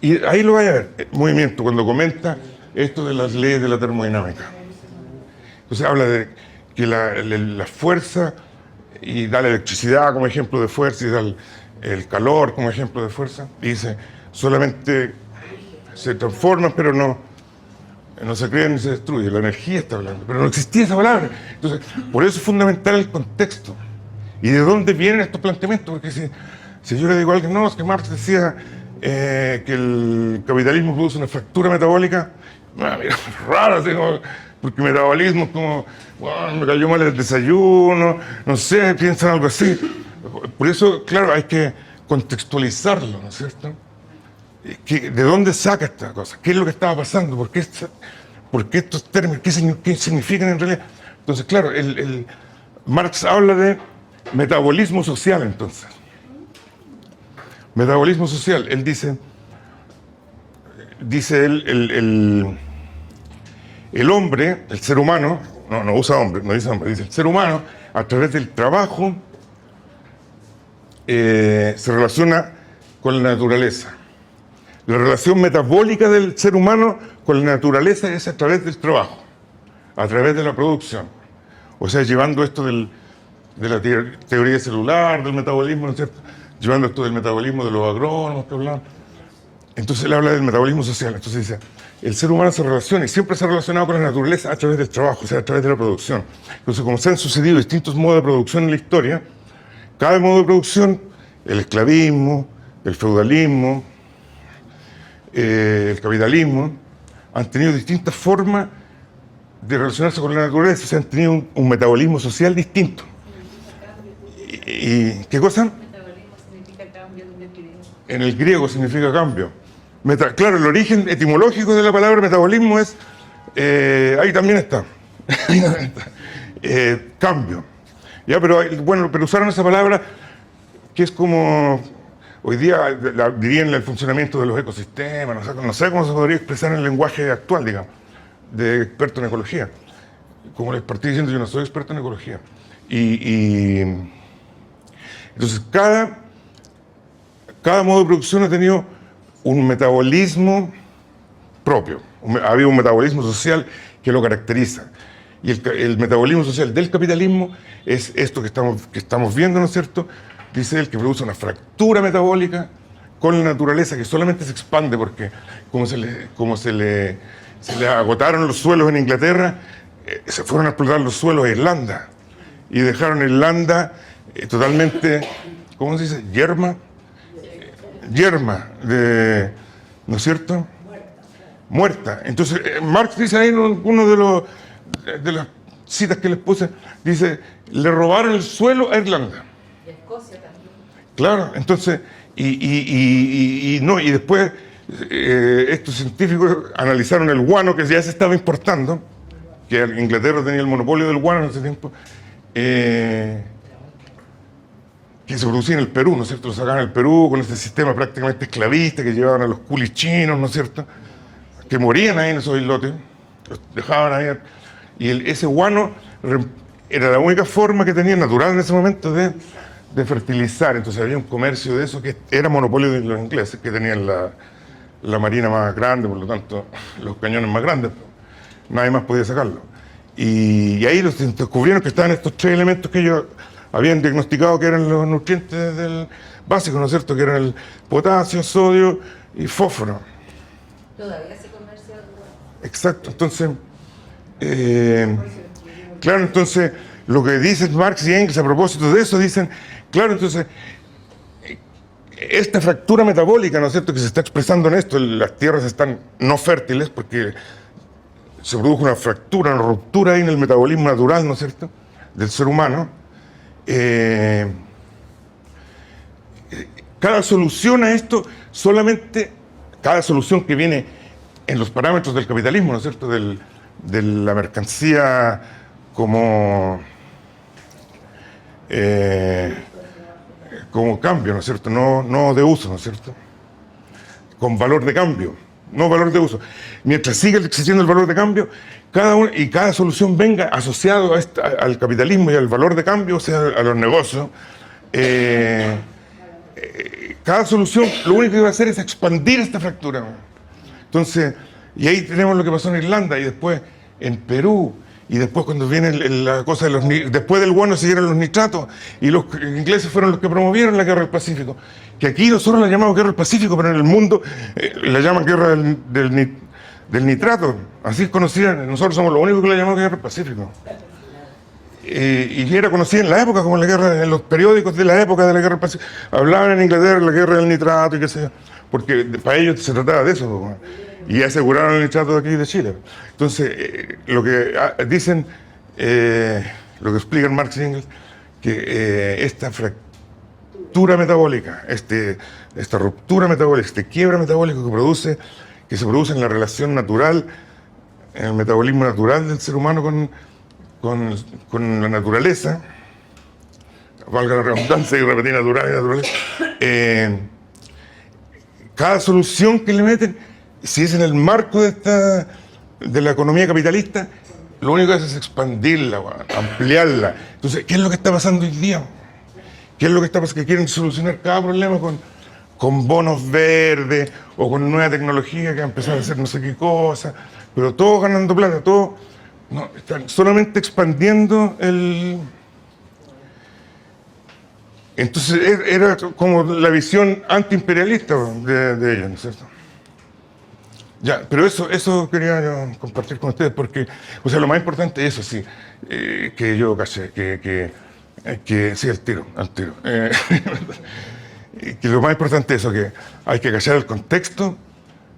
y ahí lo vaya a ver, movimiento, cuando comenta esto de las leyes de la termodinámica. Entonces habla de que la fuerza, y da la electricidad como ejemplo de fuerza, y da el calor como ejemplo de fuerza, y dice, solamente se transforman, pero no se crean ni se destruyen. La energía está hablando, pero no existía esa palabra. Entonces, por eso es fundamental el contexto. ¿Y de dónde vienen estos planteamientos? Porque si yo le digo a alguien, no, es que Marx decía que el capitalismo produce una fractura metabólica, mira, raro, así como, porque metabolismo es como, bueno, me cayó mal el desayuno, no sé, piensan algo así. Por eso, claro, hay que contextualizarlo, ¿no es cierto? ¿De dónde saca esta cosa? ¿Qué es lo que estaba pasando? ¿Por qué estos términos? ¿Qué significan en realidad? Entonces, claro, Marx habla de metabolismo social, entonces. Metabolismo social. Él dice el hombre, el ser humano, no usa hombre, no dice hombre, dice el ser humano, a través del trabajo, se relaciona con la naturaleza. La relación metabólica del ser humano con la naturaleza es a través del trabajo, a través de la producción. O sea, llevando esto de la teoría celular, del metabolismo, ¿no es cierto? Llevando esto del metabolismo de los agrónomos que hablan. Entonces él habla del metabolismo social. Entonces dice, el ser humano se relaciona y siempre se ha relacionado con la naturaleza a través del trabajo, o sea, a través de la producción. Entonces, como se han sucedido distintos modos de producción en la historia, cada modo de producción, el esclavismo, el feudalismo, el capitalismo, han tenido distintas formas de relacionarse con la naturaleza, o sea, han tenido un metabolismo social distinto. ¿Y qué cosa? Metabolismo significa cambio en el griego. En el griego significa cambio. Claro, el origen etimológico de la palabra metabolismo es, ahí también está, cambio. Ya, pero bueno, pero usaron esa palabra que es como, hoy día dirían el funcionamiento de los ecosistemas, no sé cómo se podría expresar en el lenguaje actual, digamos, de experto en ecología. Como les partí diciendo, yo no soy experto en ecología. Entonces, cada modo de producción ha tenido un metabolismo propio. Había un metabolismo social que lo caracteriza. Y el metabolismo social del capitalismo es esto que estamos viendo, ¿no es cierto? Dice él que produce una fractura metabólica con la naturaleza que solamente se expande porque como se le agotaron los suelos en Inglaterra, se fueron a explotar los suelos a Irlanda y dejaron Irlanda totalmente, ¿cómo se dice? Yerma, ¿no es cierto? Muerta. Entonces, Marx dice ahí en uno de las citas que les puse, dice, le robaron el suelo a Irlanda. Y Escocia también. Claro, entonces, y después estos científicos analizaron el guano que ya se estaba importando, que Inglaterra tenía el monopolio del guano en ese tiempo, que se producía en el Perú, ¿no es cierto? Lo sacaban en el Perú con este sistema prácticamente esclavista que llevaban a los culis chinos, ¿no es cierto? Que morían ahí en esos islotes, los dejaban ahí. Y ese guano era la única forma que tenía natural en ese momento de fertilizar. Entonces había un comercio de eso que era monopolio de los ingleses, que tenían la marina más grande, por lo tanto, los cañones más grandes. Nadie más podía sacarlo. Y ahí descubrieron que estaban estos tres elementos que ellos habían diagnosticado que eran los nutrientes básicos, ¿no es cierto? Que eran el potasio, sodio y fósforo. Todavía se comercia. Exacto, entonces, claro, entonces, lo que dicen Marx y Engels a propósito de eso, dicen, claro, entonces, esta fractura metabólica, ¿no es cierto?, que se está expresando en esto, las tierras están no fértiles porque se produjo una fractura, una ruptura ahí en el metabolismo natural, ¿no es cierto?, del ser humano. Cada solución a esto, cada solución que viene en los parámetros del capitalismo, ¿no es cierto?, de la mercancía como cambio, ¿no es cierto?, no de uso, ¿no es cierto?, con valor de cambio, no valor de uso. Mientras siga existiendo el valor de cambio, cada solución venga asociado al capitalismo y al valor de cambio, o sea, a los negocios, cada solución lo único que va a hacer es expandir esta fractura. Entonces, y ahí tenemos lo que pasó en Irlanda y después en Perú, y después cuando viene la cosa después del guano siguieron los nitratos, y los ingleses fueron los que promovieron la guerra del Pacífico, que aquí nosotros la llamamos guerra del Pacífico, pero en el mundo la llaman guerra del nitrato, así es conocida, nosotros somos los únicos que la llamamos guerra del Pacífico. Y era conocida en la época como la guerra, en los periódicos de la época de la guerra del Pacífico, hablaban en Inglaterra de la guerra del nitrato y qué sé yo, porque para ellos se trataba de eso, y aseguraron el nitrato de aquí de Chile. Entonces, lo que dicen, lo que explican Marx y Engels, que esta fractura metabólica, esta ruptura metabólica, este quiebra metabólico que se produce en la relación natural, en el metabolismo natural del ser humano con la naturaleza, valga la redundancia y repetir natural y naturaleza, cada solución que le meten, si es en el marco de la economía capitalista, lo único que hace es expandirla, ampliarla. Entonces, ¿qué es lo que está pasando hoy día? ¿Qué es lo que está pasando? Que quieren solucionar cada problema con bonos verdes o con nueva tecnología que va a empezar a hacer no sé qué cosa, pero todos ganando plata, todos están solamente expandiendo Entonces era como la visión antiimperialista de ellos, ¿no es cierto? Ya, pero eso quería yo compartir con ustedes porque, o sea, lo más importante es eso, sí, que yo caché, que Sí, al tiro, al tiro. Que lo más importante es eso, que hay que callar el contexto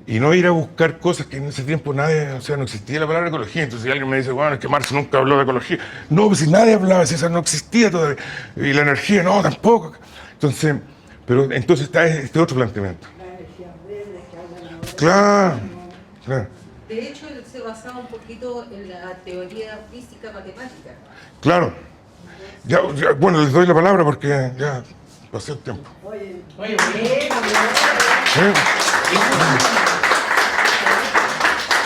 y no ir a buscar cosas que en ese tiempo nadie, o sea, no existía la palabra ecología. Entonces si alguien me dice, bueno, es que Marx nunca habló de ecología. No, pues si nadie hablaba, si esa no existía todavía. Y la energía, no, tampoco. Entonces, pero entonces está este otro planteamiento. Claro, claro. De hecho, él se basaba un poquito en la teoría física matemática. Claro. Ya, bueno, les doy la palabra porque ya pasé el tiempo. Oye, ¿Sí?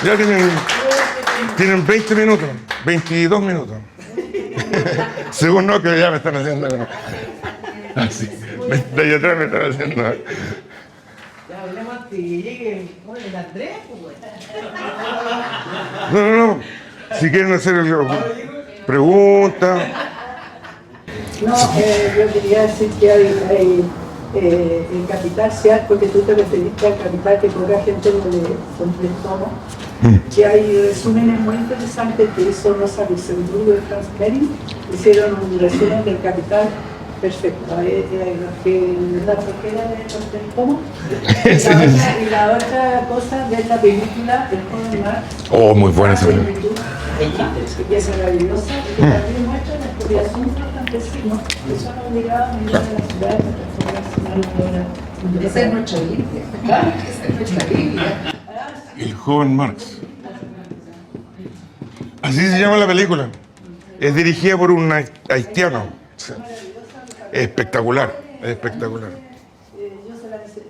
Ya tienen 20 minutos, 22 minutos. Según no, que ya me están haciendo. Así, de ahí atrás me están haciendo. ya hablemos antes que llegue el Andrés, pues. No. Si quieren hacer preguntas. No, yo quería decir que hay el capital, porque tú te referiste al capital que cobra gente de tomo, que hay resúmenes muy interesantes que hizo Rosa Luxemburgo y Franz Kering, hicieron un resumen del capital perfecto, que la flojera de los tomo. Y la otra cosa de esta película, El joven Marx. Oh, muy buena esa película. Que es maravillosa, y que también muestra la expropiación de los campesinos que son obligados a vivir en la ciudad de transformarse. Esa es nuestra Biblia. Esa es nuestra Biblia. El joven Marx. Así se llama la película. Es dirigida por un haitiano. Sí. Es espectacular, es espectacular. Yo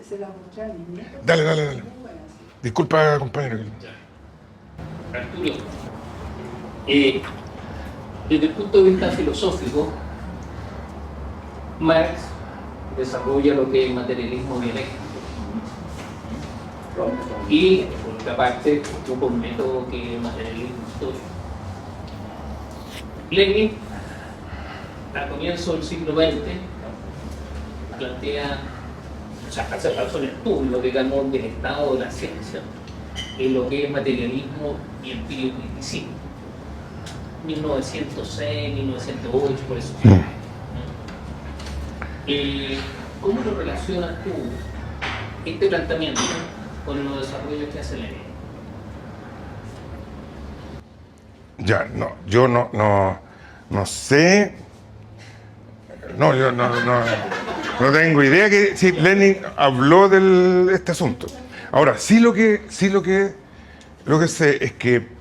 se la mostré a mi nieto. Dale. Disculpa, compañero. Arturo, desde el punto de vista filosófico, Marx desarrolla lo que es el materialismo dialéctico y, por otra parte, ocupa un método que es el materialismo histórico. Lenin, a comienzos del siglo XX, plantea, o sea, hace un estudio, digamos, del estado de la ciencia en lo que es materialismo y empírico-criticismo. 1906, 1908, por eso. ¿Cómo lo relacionas tú, este planteamiento, con los desarrollos que hace Lenin? Ya, no, yo no sé. No, yo no tengo idea que si Lenin habló de este asunto. Ahora, sí lo que sé es que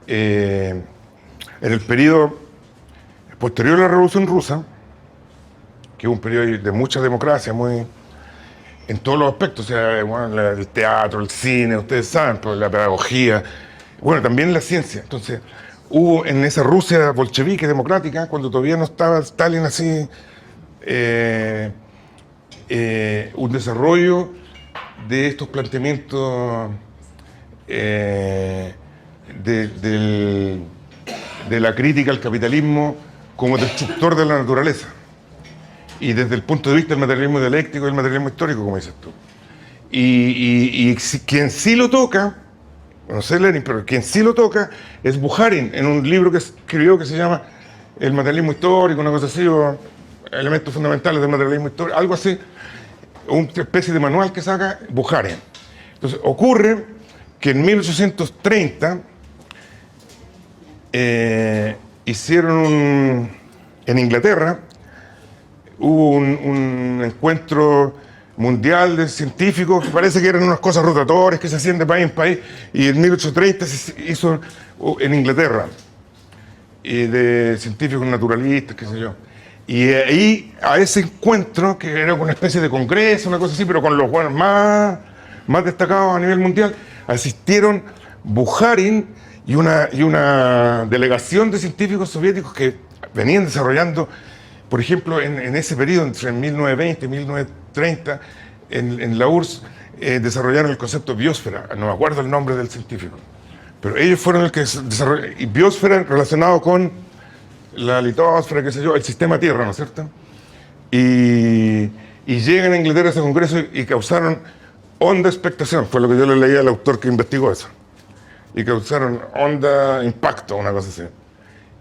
en el periodo posterior a la Revolución Rusa, que es un periodo de mucha democracia, muy en todos los aspectos, o sea, bueno, el teatro, el cine, ustedes saben, pues, la pedagogía, bueno, también la ciencia. Entonces, hubo en esa Rusia bolchevique democrática, cuando todavía no estaba Stalin así, un desarrollo de estos planteamientos de la crítica al capitalismo como destructor de la naturaleza. Y desde el punto de vista del materialismo dialéctico y el materialismo histórico, como dices tú. Y quien sí lo toca, no sé Lenin, pero quien sí lo toca es Bukharin, en un libro que escribió que se llama El materialismo histórico, una cosa así, o Elementos fundamentales del materialismo histórico, algo así, una especie de manual que saca Bukharin. Entonces, ocurre que en 1830 hicieron en Inglaterra, hubo un encuentro mundial de científicos que parece que eran unas cosas rotatorias que se hacían de país en país, y en 1830 se hizo en Inglaterra, y de científicos naturalistas, qué sé yo. Y ahí, a ese encuentro, que era una especie de congreso, una cosa así, pero con los buenos más destacados a nivel mundial, asistieron Bukharin y una delegación de científicos soviéticos que venían desarrollando, por ejemplo, en ese periodo, entre 1920 y 1930, en la URSS, desarrollaron el concepto biosfera. No me acuerdo el nombre del científico, pero ellos fueron los que desarrollaron, y biosfera relacionado con la litosfera, qué sé yo, el sistema Tierra, ¿no es cierto? Y llegan a Inglaterra a ese congreso y causaron honda expectación, fue lo que yo le leí al autor que investigó eso. Y causaron honda impacto, una cosa así.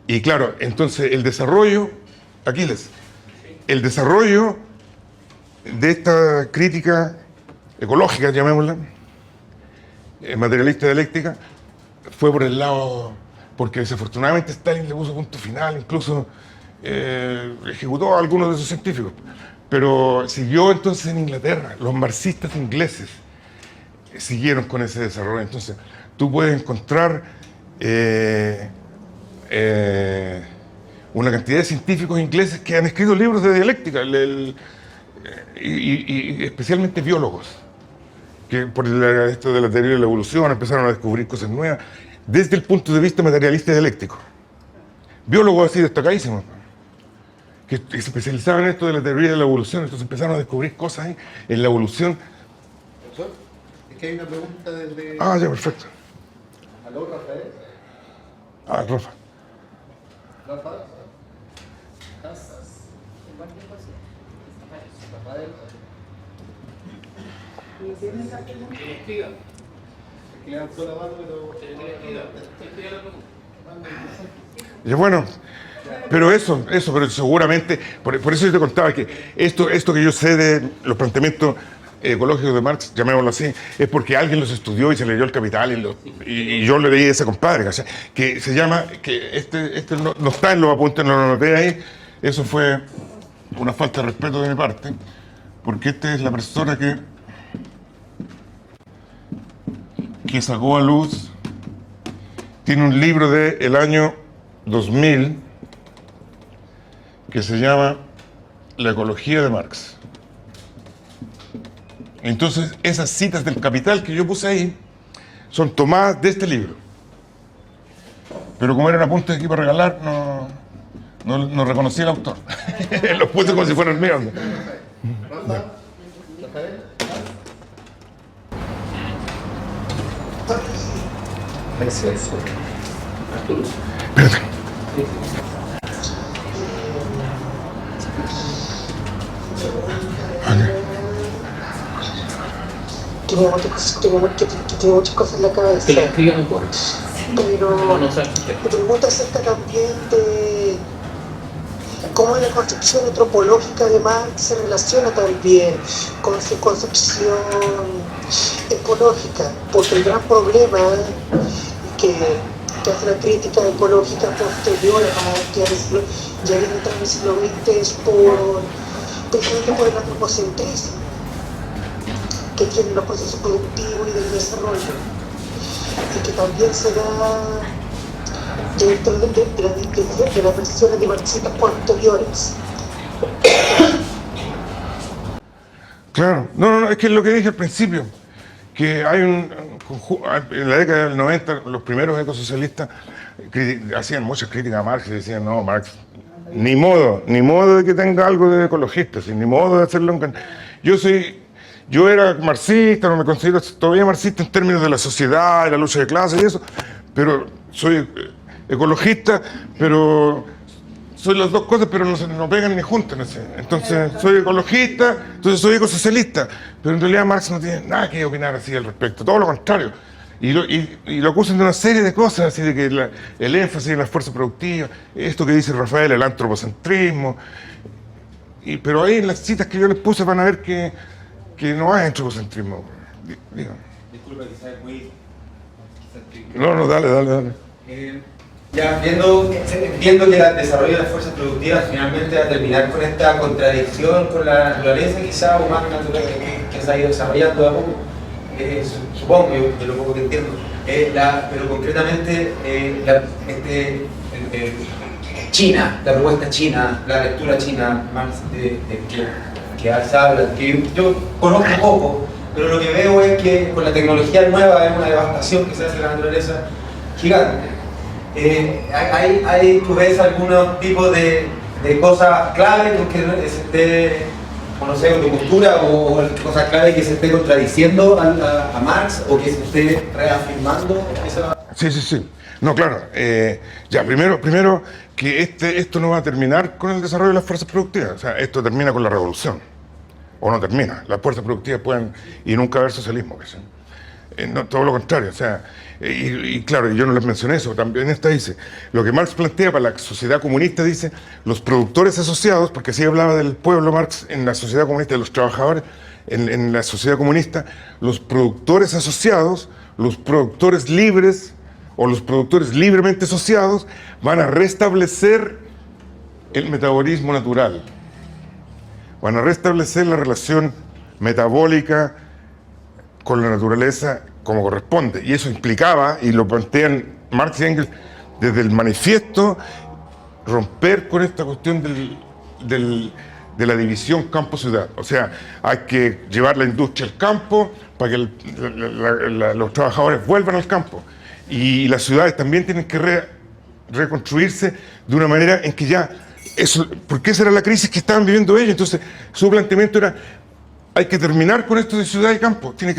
Y claro, entonces el desarrollo Aquiles, el desarrollo de esta crítica ecológica, llamémosla, materialista dialéctica, fue por el lado, porque desafortunadamente Stalin le puso punto final, incluso ejecutó a algunos de sus científicos, pero siguió entonces en Inglaterra, los marxistas ingleses siguieron con ese desarrollo. Entonces tú puedes encontrar una cantidad de científicos ingleses que han escrito libros de dialéctica, y especialmente biólogos, que por esto de la teoría de la evolución empezaron a descubrir cosas nuevas desde el punto de vista materialista y dialéctico. Biólogos así destacadísimos, que se especializaban en esto de la teoría de la evolución, entonces empezaron a descubrir cosas ahí en la evolución. Profesor, es que hay una pregunta desde... Ah, ya, perfecto. ¿Aló, Rafael? Ah, Rafa. ¿Rafael? ¿Y tienes la pregunta? Que le escriba. Es que le alzó la mano, pero... Que le escriba. Que le escriba la pregunta. Y bueno, pero pero seguramente, por eso yo te contaba que esto que yo sé de los planteamientos ecológicos de Marx, llamémoslo así, es porque alguien los estudió y se leyó El Capital y yo le leí a ese compadre, ¿cachai? Que se llama, que este no está en los apuntes, no lo noté ahí, eso fue una falta de respeto de mi parte, porque esta es la persona que sacó a luz, tiene un libro del año 2000 que se llama La ecología de Marx. Entonces, esas citas del Capital que yo puse ahí son tomadas de este libro. Pero como eran apuntes aquí para regalar, no reconocí al autor. Los puse como si fueran míos. Rafa, Rafael. Arturo. Espérate. Tengo muchas cosas en la cabeza. Que le escriba un poco. Pero No sabe. me pregunta acerca también de cómo la construcción antropológica de Marx se relaciona también con su concepción ecológica, porque el gran problema que hace la crítica ecológica posterior a Marx, ya viene en el siglo XX, es precisamente por el antropocentrismo que tiene los procesos productivos y del desarrollo, y que también se da dentro de las versiones de marxistas posteriores. Claro, no, es que es lo que dije al principio, que hay en la década del 90, los primeros ecosocialistas hacían muchas críticas a Marx y decían, no, Marx, ni modo de que tenga algo de ecologista, ni modo de hacerlo yo era marxista, no me considero todavía marxista en términos de la sociedad, de la lucha de clases y eso, pero soy ecologista, pero soy las dos cosas, pero no pegan ni juntas, no sé. Entonces soy ecologista, entonces soy ecosocialista, pero en realidad Marx no tiene nada que opinar así al respecto, todo lo contrario. Y lo acusan de una serie de cosas, así de que el énfasis en las fuerzas productivas, esto que dice Rafael, el antropocentrismo, pero ahí en las citas que yo les puse van a ver que no hay antropocentrismo. Disculpa, quizás es muy... No, dale. Ya viendo que el desarrollo de las fuerzas productivas finalmente va a terminar con esta contradicción con la naturaleza, quizá, o más naturaleza que se ha ido desarrollando de a poco, supongo, yo de lo poco que entiendo, pero concretamente China, la propuesta china, la lectura china, Marx, que se habla, que yo conozco poco, pero lo que veo es que con la tecnología nueva hay una devastación que se hace de la naturaleza gigante. ¿Tú ves algún tipo de cosas clave que se esté, no sé, de postura o cosas clave que se esté contradiciendo a Marx o que se esté reafirmando esa... Sí. No, claro. Ya, primero que esto no va a terminar con el desarrollo de las fuerzas productivas. O sea, esto termina con la revolución. O no termina. Las fuerzas productivas pueden y nunca haber socialismo. No, todo lo contrario, o sea, y claro, yo no les mencioné eso, también esta dice, lo que Marx plantea para la sociedad comunista, dice, los productores asociados, porque así hablaba del pueblo Marx en la sociedad comunista, de los trabajadores en la sociedad comunista, los productores asociados, los productores libres o los productores libremente asociados van a restablecer el metabolismo natural, van a restablecer la relación metabólica con la naturaleza como corresponde. Y eso implicaba, y lo plantean Marx y Engels desde el manifiesto, romper con esta cuestión de la división campo-ciudad. O sea, hay que llevar la industria al campo para que los trabajadores vuelvan al campo. Y las ciudades también tienen que reconstruirse de una manera en que ya... Eso, porque esa era la crisis que estaban viviendo ellos. Entonces, su planteamiento era: hay que terminar con esto de ciudad y campo. Tiene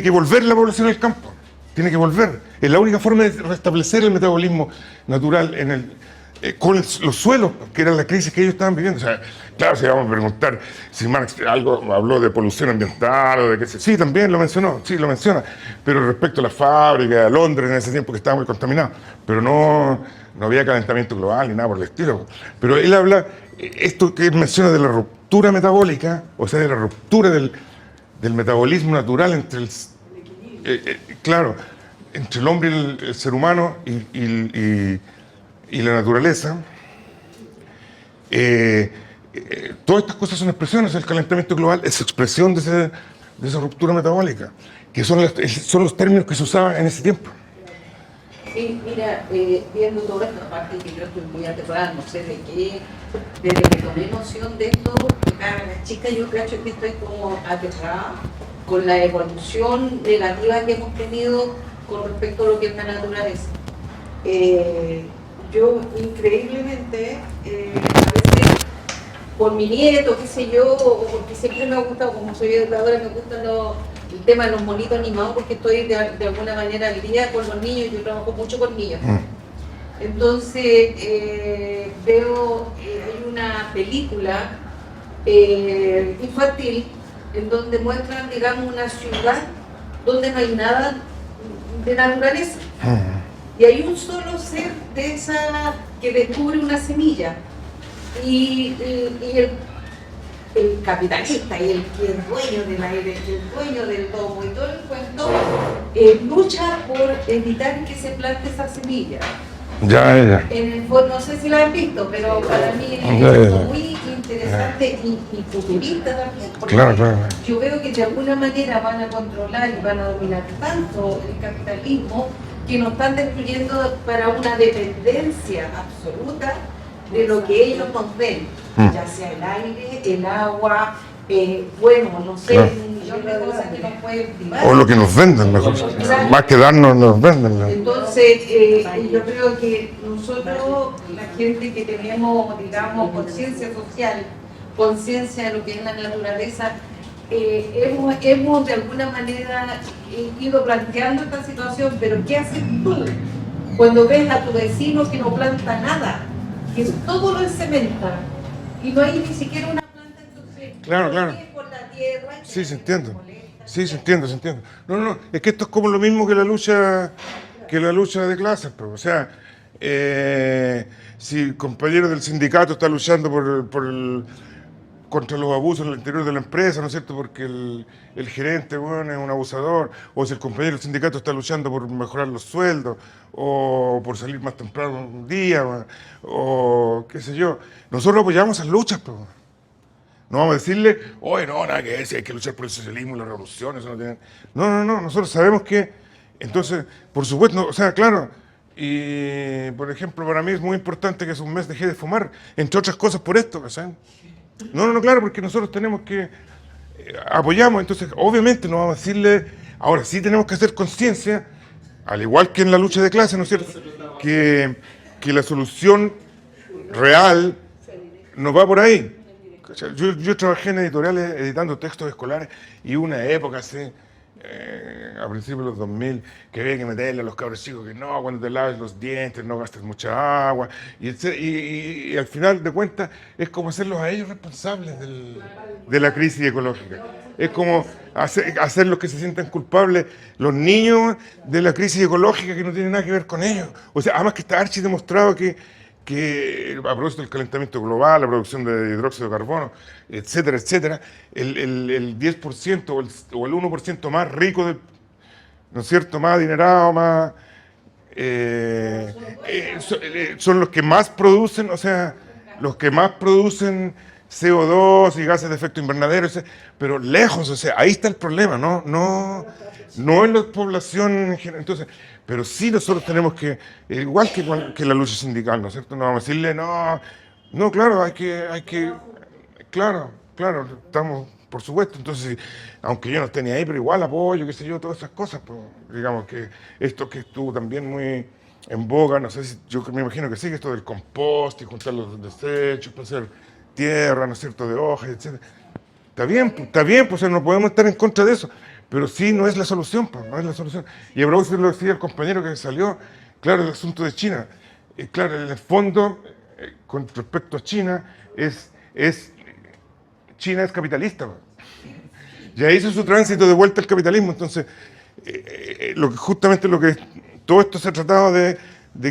que volver la población al campo. Tiene que volver. Es la única forma de restablecer el metabolismo natural con los suelos, que era la crisis que ellos estaban viviendo. O sea, claro, si vamos a preguntar si Marx habló de polución ambiental o de qué sé. Sí, también lo mencionó, sí, lo menciona. Pero respecto a la fábrica, a Londres en ese tiempo que estaba muy contaminado. Pero no había calentamiento global ni nada por el estilo. Pero él habla, esto que él menciona de la ruptura metabólica, o sea, de la ruptura del metabolismo natural entre claro, entre el hombre y el ser humano y la naturaleza. Todas estas cosas son expresiones. El calentamiento global es expresión de esa ruptura metabólica, que son los términos que se usaban en ese tiempo. Sí, mira, viendo toda esta parte que yo estoy muy aterrada, no sé de qué, desde que tomé noción de esto, la chica, yo cacho que estoy como aterrada con la evolución negativa que hemos tenido con respecto a lo que es la naturaleza. Yo increíblemente, a veces por mi nieto, qué sé yo, o porque siempre me ha gustado, como soy educadora, me gustan el tema de los monitos animados, porque estoy de alguna manera al día con los niños, yo trabajo mucho con niños. Entonces veo, hay una película infantil en donde muestran, digamos, una ciudad donde no hay nada de naturaleza. Y hay un solo ser de esa que descubre una semilla. Y el capitalista y el que es dueño del aire, el dueño del domo y todo el cuento, lucha por evitar que se plante esa semilla. Ya. En el fondo, no sé si lo han visto, pero para mí es muy interesante y futurista también, porque claro. yo veo que de alguna manera van a controlar y van a dominar tanto el capitalismo que nos están destruyendo para una dependencia absoluta de lo que ellos nos den, ya sea el aire, el agua, bueno, no sé, un millón de cosas que nos pueden privar. O lo que nos venden, mejor. Más que darnos, nos venden. Entonces, yo creo que nosotros, la gente que tenemos, digamos, conciencia social, conciencia de lo que es la naturaleza, hemos de alguna manera ido planteando esta situación, pero ¿qué haces tú cuando ves a tu vecino que no planta nada, que todo lo cementa y no hay ni siquiera una planta? Entonces, Claro. por la tierra, Sí, se entiende. Sí, se entiende. No, es que esto es como lo mismo que la lucha de clases, pues. O sea, si el compañero del sindicato está luchando contra los abusos en el interior de la empresa, ¿no es cierto? Porque el gerente, bueno, es un abusador, o si el compañero del sindicato está luchando por mejorar los sueldos, o por salir más temprano un día, o qué sé yo. Nosotros apoyamos esas luchas, pues. No vamos a decirle, oye, no, nada que decir, hay que luchar por el socialismo y la revolución, eso no tiene... No, nosotros sabemos que, entonces, por supuesto, o sea, claro, y por ejemplo, para mí es muy importante que hace un mes dejé de fumar, entre otras cosas por esto, ¿sabes? No, claro, porque nosotros tenemos que, apoyamos, entonces, obviamente no vamos a decirle, ahora sí tenemos que hacer conciencia, al igual que en la lucha de clase, ¿no es cierto?, que la solución real no va por ahí. Yo trabajé en editoriales editando textos escolares y una época así, a principios de los 2000, que había que meterle a los cabros chicos que no, cuando te laves los dientes no gastes mucha agua, y al final de cuentas es como hacerlos a ellos responsables de la crisis ecológica. Es como hacerlos que se sientan culpables los niños de la crisis ecológica que no tiene nada que ver con ellos. O sea, además que está archi demostrado que a propósito del calentamiento global, la producción de dióxido de carbono, etcétera, etcétera, el 10% o el 1% más rico, ¿no es cierto?, más adinerado, más, son los que más producen, o sea, los que más producen CO2 y gases de efecto invernadero, pero lejos, o sea, ahí está el problema, no en la población en general. Entonces, pero sí nosotros tenemos que, igual que la lucha sindical, ¿no es cierto? No vamos a decirle, no, claro, claro, estamos, por supuesto, entonces, aunque yo no esté ni ahí, pero igual apoyo, qué sé yo, todas esas cosas, pues, digamos que esto que estuvo también muy en boga, no sé si, yo me imagino que sí, que esto del compost y juntar los desechos para hacer tierra, ¿no es cierto?, de hojas, etc. Está bien, pues no podemos estar en contra de eso, pero sí no es la solución, pues, no es la solución. Y a propósito lo decía el compañero que salió, claro, el asunto de China, claro, en el fondo, con respecto a China, China es capitalista, pues. Ya hizo su tránsito de vuelta al capitalismo, entonces, justamente todo esto se ha tratado de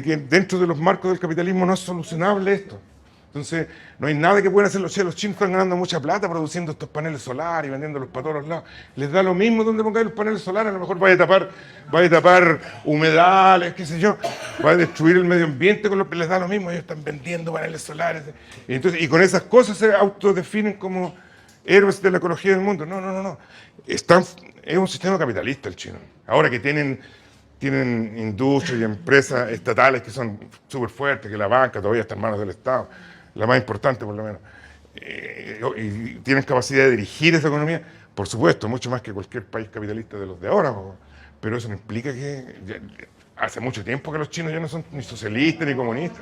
que dentro de los marcos del capitalismo no es solucionable esto. Entonces, no hay nada que puedan hacer los chinos. Los chinos están ganando mucha plata produciendo estos paneles solares y vendiéndolos para todos lados. Les da lo mismo donde pongáis los paneles solares, a lo mejor vaya a tapar humedales, qué sé yo, va a destruir el medio ambiente con lo que les da lo mismo. Ellos están vendiendo paneles solares. Y con esas cosas se autodefinen como héroes de la ecología del mundo. No. Es un sistema capitalista el chino. Ahora que tienen industrias y empresas estatales que son súper fuertes, que la banca todavía está en manos del Estado, la más importante por lo menos, y tienen capacidad de dirigir esa economía, por supuesto, mucho más que cualquier país capitalista de los de ahora, pero eso no implica que hace mucho tiempo que los chinos ya no son ni socialistas ni comunistas.